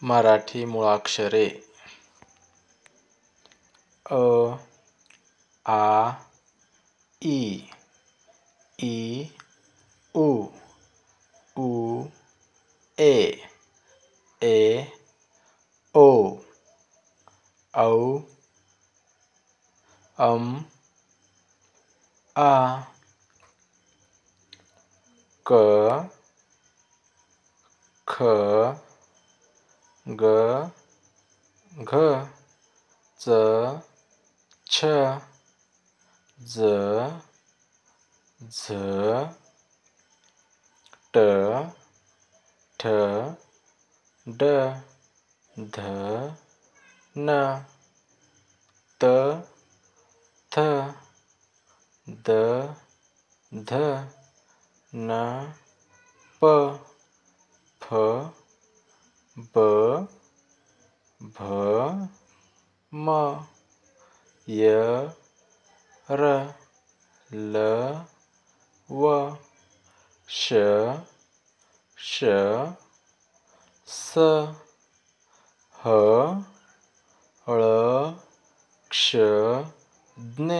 मराठी मुळाक्षरे अ आ इ E उ ऊ ए ए ओ औ आ क ख ग घ च छ ज झ ट ठ ड ध न त थ द ध न प फ ब भ म य र ल व श श स ह ळ क्ष ज्ञ